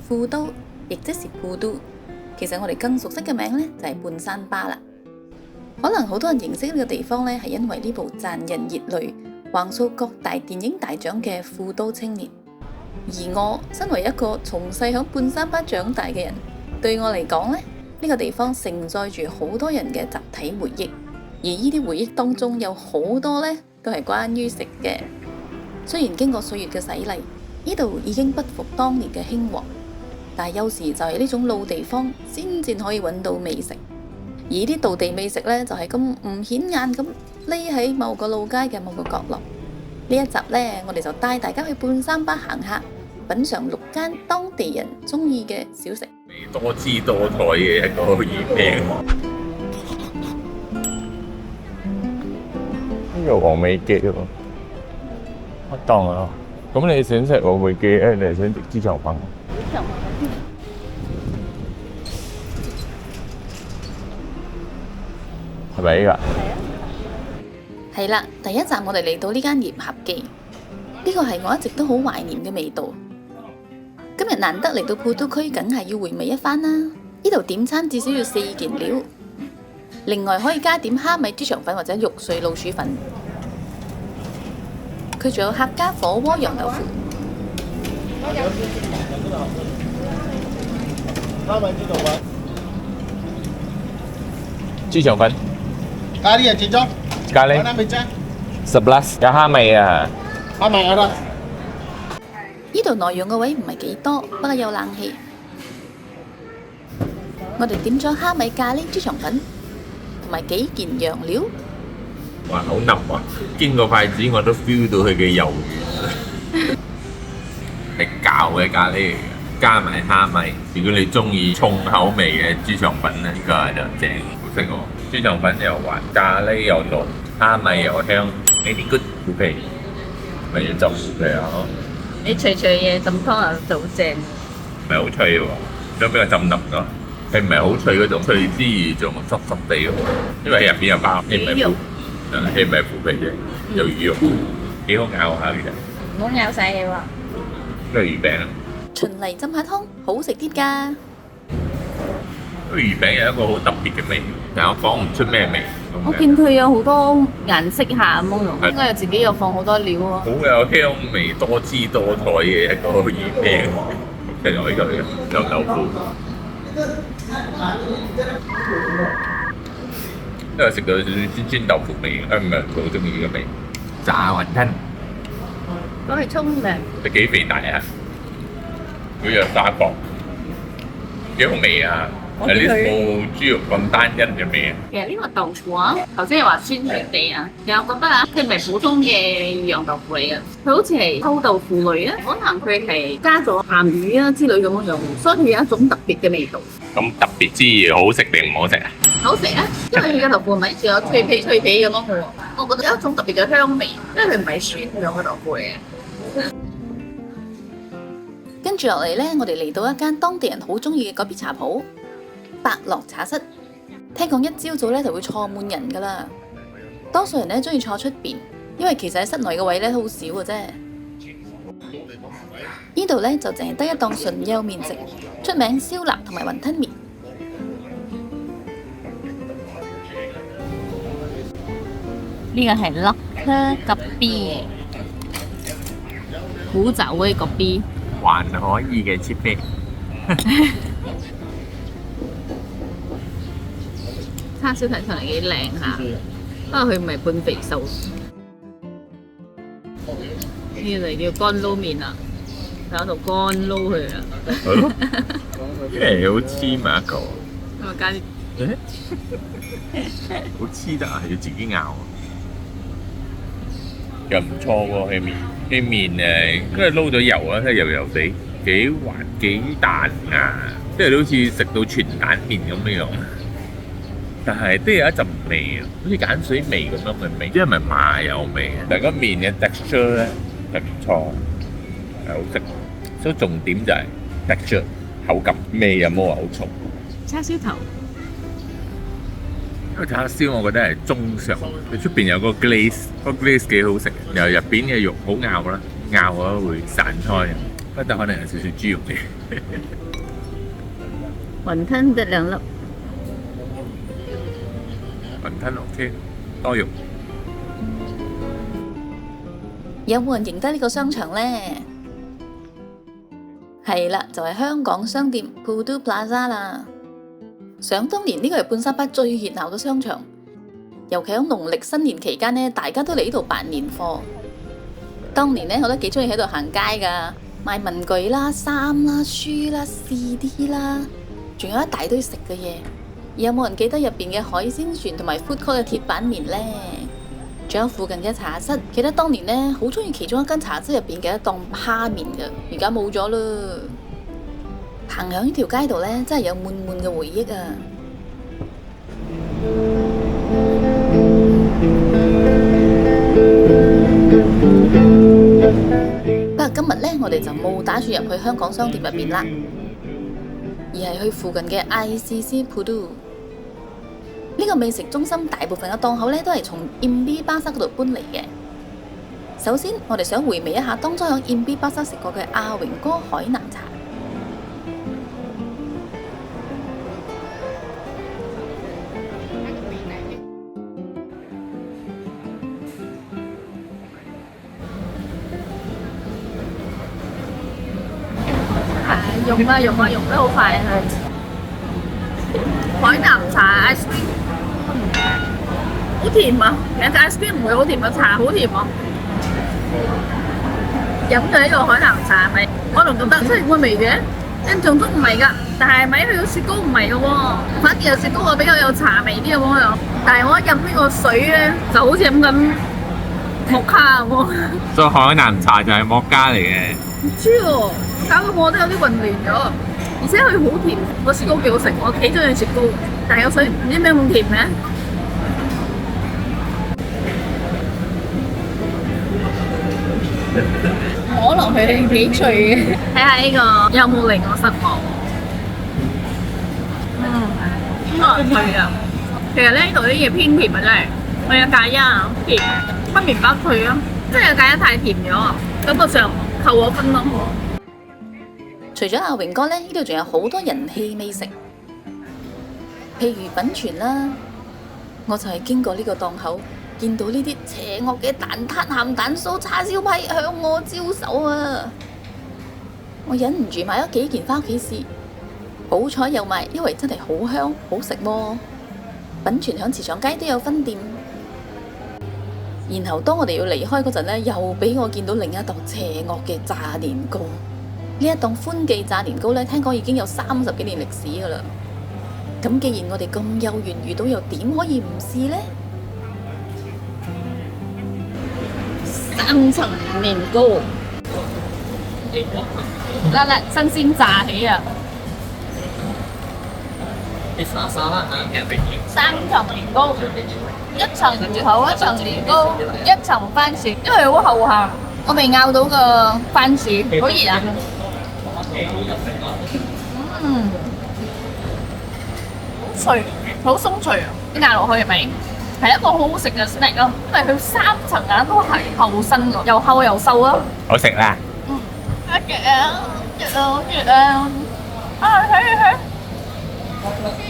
富都，亦即是富都。其實我哋更熟悉嘅名呢，就係半山芭啦。可能好多人認識呢個地方呢，係因為呢部賺人熱淚、橫掃各大電影大獎嘅《富都青年》。而我身為一個從細響半山芭長大嘅人，對我嚟講呢，呢個地方承載住好多人嘅集體回憶。而呢啲回憶當中有好多呢，都係關於食嘅。雖然經過歲月嘅洗禮，呢度已經不復當年嘅興旺。但係有時就係呢種老地方先至可以揾到美食，而啲道地美食呢，就係咁唔顯眼咁匿喺某個老街嘅某個角落。呢一集呢，我哋就帶大家去半山芭行下，品嚐6間當地人中意嘅小食。多姿多彩嘅一個月餅。呢個黃美記喎，我當啊。咁你想食黃美記咧，你係想食豬腸粉？係咪呢個？係啦，第一站我哋嚟到呢間鹽合記，呢個係我一直都好懷念嘅味道。今日難得嚟到富都區，梗係要回味一番啦。呢度點餐至少要4件料，另外可以加點蝦米豬腸粉或者肉碎老鼠粉。佢仲有客家火鍋羊豆腐。豬腸粉。咖喱啊，幾種？咖喱。11有蝦米啊。蝦米有啦。呢度內用嘅位唔係幾多，不過有冷氣。我哋點咗蝦米咖喱豬腸粉，同埋幾件羊料。哇，好腍啊！經過筷子我都 feel 到佢嘅油軟，係教嘅咖喱嚟嘅，加埋蝦米。如果你中意重口味嘅豬腸粉咧，呢個係就正，好食喎。豬腸粉又滑，咖喱又濃，蝦米又香，呢啲 good 虎皮，咪要浸虎皮啊！你脆脆嘢浸湯啊就好正，唔係好脆喎，想俾佢浸腍咗。佢唔係好脆嗰種，脆之餘仲濕濕地喎，因為入邊有包，佢唔係虎，佢唔係虎皮啫，有魚肉，幾好咬下其實。唔好咬晒你喎。呢個魚餅啊！循例浸下湯，好食啲㗎。個魚餅有一個好特別嘅味，但我講唔出咩味。我見佢有好多顏色下咁樣，應該有自己又放好多料喎。好有香味，多姿多彩嘅一個魚餅。跟住我呢個有豆腐，因為食到少少酸豆腐味，唔係好中意呢個味。炸雲吞，攞去沖涼。你幾肥大啊？佢有沙角，幾好味啊！有啲冇豬肉咁單一嘅味啊！其實呢個豆腐啊，頭先又話酸甜地啊，其實我覺得啊，佢唔係普通嘅羊豆腐嚟嘅，佢好似係臭豆腐類啊，可能佢係加咗鹹魚啊之類咁樣，所以佢有一種特別嘅味道。咁特別之餘，好食定唔好食啊？好食啊，因為佢嘅豆腐咪仲有脆皮脆皮咁樣嘅喎，我覺得有一種特別嘅香味，因為佢唔係酸嘅豆腐嚟嘅。跟住落嚟呢，我哋嚟到一間當地人好中意嘅嗰邊茶鋪伯樂茶室。聽講一朝早呢就會坐滿人㗎啦，多數人呢中意坐出邊，因為其實喺室內嘅位呢好少嘅啫。呢度呢就淨係得一檔純幼麵食，出名燒臘同埋雲吞麵。呢個係粒克吉 B， 古早味個 B， 還可以嘅切啤。叉燒睇上嚟幾靚下，不過佢唔係半肥瘦。呢個嚟叫乾撈麵啦，喺度乾撈佢啊！係咯，因為好黐埋一嚿。咁啊加啲，好黐得啊，要自己咬。又唔錯喎，佢麵誒，因為撈咗油啊，真係油油地，幾滑幾彈牙，即係好似食到全蛋麵咁樣。但係都有一陣味啊，好似鹼水味咁樣嘅味，即係咪麻油味啊？但係個麵嘅 texture 咧係唔錯，係好食。所以重點就係 texture 口感，味有冇話好重？叉燒頭。個叉燒我覺得係中上，佢出邊有個 glaze，個 glaze 幾好食，然後入邊嘅肉好咬啦，咬咗會散開，不過可能有少少豬肉嘅。雲吞得2粒，雲吞 OK，多肉。有冇人認得呢個商場呢？係啦，就係香港商店 Pudu Plaza 啦。想當年呢個係半山巴最熱鬧嘅商場，尤其喺農曆新年期間呢，大家都嚟呢度辦年貨。當年呢，我都幾中意喺度行街㗎，買文具啦、衫啦、書啦、CD 啦，仲有一大堆食嘅嘢。有冇人記得入邊嘅海鮮船同埋 food court 嘅鐵板麵呢？仲有附近嘅茶室，記得當年呢，好中意其中一間茶室入邊嘅一檔蝦麵嘅，而家冇咗啦。行響呢條街度呢，真係有滿滿嘅回憶啊！不過今日呢，我哋就冇打算入去香港商店入邊啦，而係去附近嘅 ICC Pudu。呢個美食中心大部分嘅檔口呢，都係從 Imbi 巴剎嗰度搬嚟嘅。首先，我哋想回味一下當初喺 Imbi 巴剎食過嘅阿榮哥海南茶。用得好快啊！海南茶 ice cream 好甜啊！其實 ice cream 唔會好甜啊，茶好甜啊！飲咗呢個海南茶係咪？我仲覺得真係好味嘅，印象中唔係㗎，但係咪佢個雪糕唔係嘅喎，反而有雪糕我比較有茶味啲嘅喎，但係我一飲呢個水咧，就好似飲緊摩卡咁喎。所以海南茶就係摩加嚟嘅。唔知喎，搞到我都有啲混亂咗，而且佢好甜，個雪糕幾好食，我幾中意雪糕，但係個水唔知咩咁甜嘅。可能佢幾脆嘅，睇下呢個有冇令我失望。脆啊！其實呢度啲嘢偏甜啊，真係。我有芥啊，甜，不麵包脆啊，真係芥一太甜咗啊，感覺上扣我分咯。除咗阿榮哥呢，呢度仲有好多人氣美食，譬如品泉啦。我就係經過呢個檔口，見到呢啲邪惡嘅蛋撻、鹹蛋酥、叉燒批向我招手啊！我忍唔住買咗幾件返屋企試，好彩有賣，因為真係好香好食喎。品泉響慈祥街都有分店。然後當我哋要離開嗰陣呢，又俾我見到另一檔邪惡嘅炸年糕。呢一檔歡記炸年糕呢，聽講已經有30幾年歷史噶啦。咁既然我哋咁有緣遇到，又點可以唔試呢3層年糕，辣辣新鮮炸起啊！3層年糕，一層頭一層年糕，一層番薯，因為好厚下，我未咬到個番薯，好熱啊！好脆，好鬆脆啊！咬落去係咪？係一個好好食嘅 snack 咯，因為佢3層啊都係厚身㗎，又厚又瘦啊！好食啦！一隻啊，一隻啊，一隻啊！啊，睇！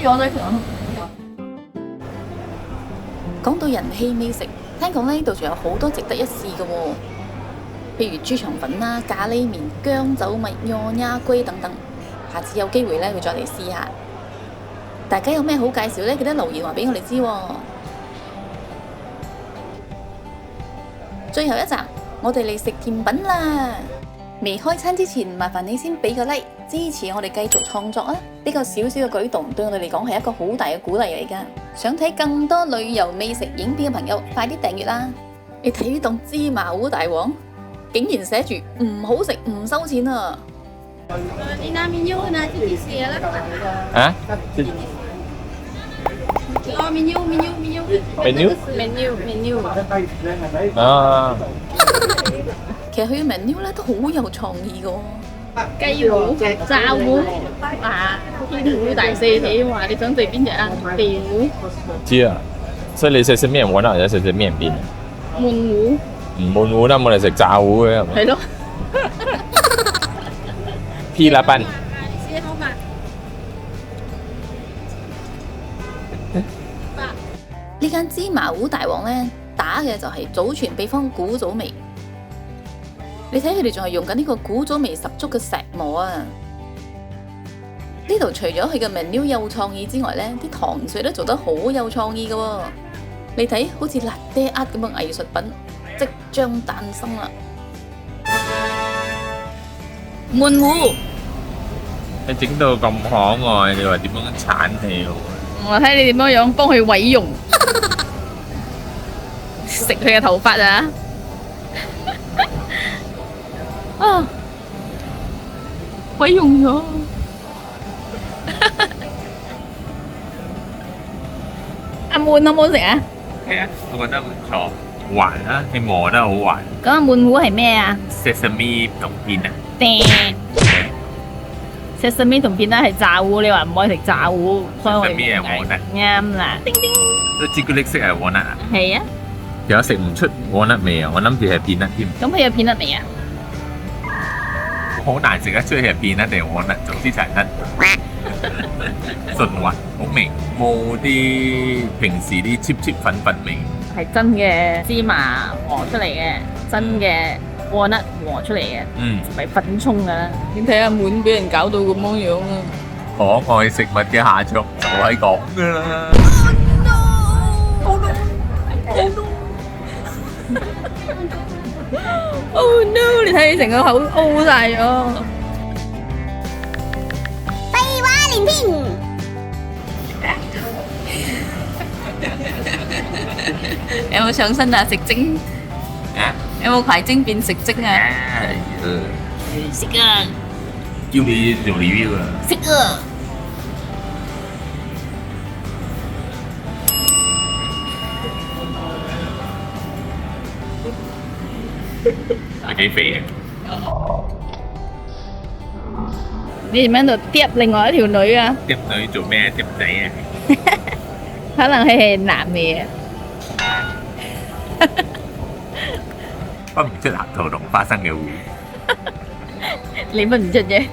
我最強。講到人氣美食，聽講呢度仲有好多值得一試嘅喎，譬如豬腸粉啦、咖喱麵、薑酒蜜、糯丫龜等等。下次有機會呢，會再嚟試下。大家有咩好介紹呢？記得留言話俾我哋知喎。最後一集，我哋嚟食甜品啦！未開餐之前，麻煩你先俾個 like 支持我哋繼續創作啊！呢個小小嘅舉動對我哋嚟講係一個好大嘅鼓勵嚟㗎。想睇更多旅遊美食影片嘅朋友，快啲訂閱啦！你睇呢檔芝麻糊大王，竟然寫住唔好食唔收錢啊！你拿menu拿自己寫啦。啊？哦，menu。啊！其實佢嘅 menu 咧都好有創意㗎喎。雞糊、炸糊啊，天糊大四喜話你想食邊隻啊？地糊。知啊，所以你食麵糊啊，或者食麵邊？悶糊。唔悶糊啦，冇嚟食炸糊嘅係咪？係咯。P 啦賓。呢間芝麻糊大王呢，打嘅就係祖傳秘方古早味。你睇佢哋仲係用緊呢個古早味十足嘅石磨啊！呢度除咗佢嘅 menu 有創意之外呢，啲糖水都做得好有創意嘅喎。你睇好似辣爹鴨咁嘅藝術品即將誕生啦！悶糊，你整到咁可愛，你話點樣鏟氣好啊？我睇你點樣幫佢毀容，食佢嘅頭髮啊！啊，毀容咗。阿滿好唔好食啊？係啊，我覺得唔錯，滑啦，你磨得好滑。咁阿滿糊係咩啊 Sesame 同片啊，石sesame 同片咧係炸糊，你話唔可以食炸糊，所以我哋 Sesame 係冇walnut 啱啦。叮叮，都朱古力色係 walnut 啊，係啊，有食唔出 walnut 味啊，我諗住係片啦添，咁佢有片粒未啊？好難食得出係片啦定係 walnut，總之就係得順滑，好味，冇啲平時啲 cheap 粉味。係真嘅芝麻磨出嚟嘅，真嘅 walnut 磨出嚟嘅，嗯，唔係粉沖噶啦。點睇阿滿俾人搞到咁樣啊？可愛食物嘅下場就係咁噶啦。Oh no！你睇你成個口 O 晒咗。廢話連篇，有冇上身啊？食精？啊，有冇排精變食精啊？食啊！叫你做 review 啊！食啊！係幾肥啊！你點喺度揼另外一條女啊？碟女做咩？碟仔啊！可能佢係男嘅。分唔出核桃同花生嘅糊。你分唔出啫。